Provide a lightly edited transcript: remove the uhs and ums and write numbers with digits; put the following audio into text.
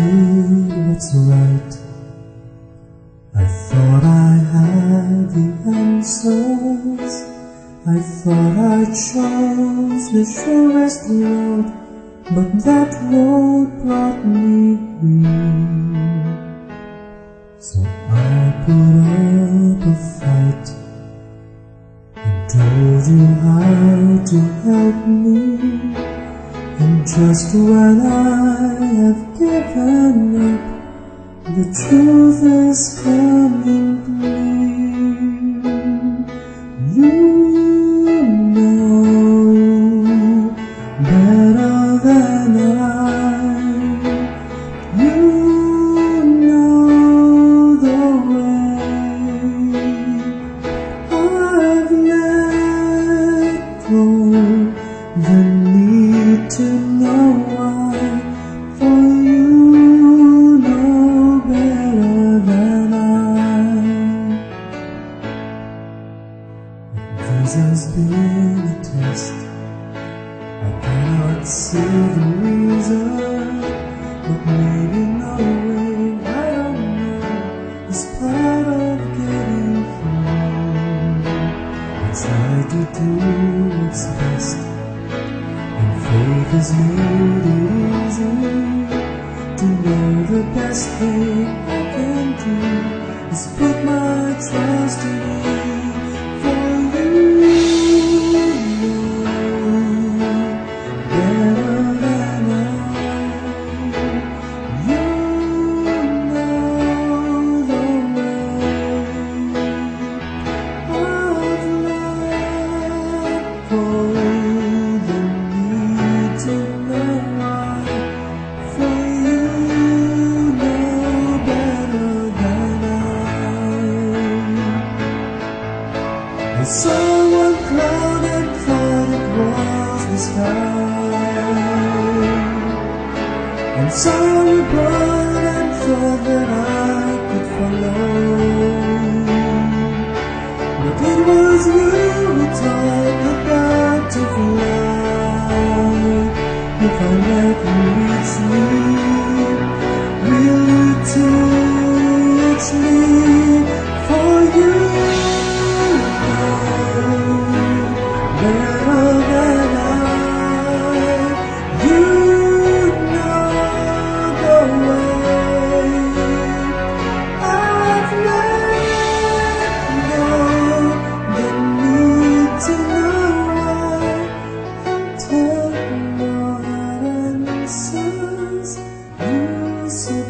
did what's right. I thought I had the answers. I thought I chose the surest road, but that road brought me here. So I put up a fight and told you how to help me. And just when I have given up, the truth is coming clear. You know better than I. You know the way. I've let go the need to know why, for you know better than I. This has been a test. I cannot see the reason, but maybe knowing I don't know is part of getting through. I try to do what's best, and faith has made it easy to know the best thing I can do is put my trust in you. For you know better than I. You know the way. I've let go the need to know why, for you know better than I saw one cloud and thought it was the sky, and saw you burn and thought that I could follow. But it was you who taught the bird to fly. If I let you reach me, will you teach me? For you better than I. You know the way. I've let go the need to know why, and tell what answers you see.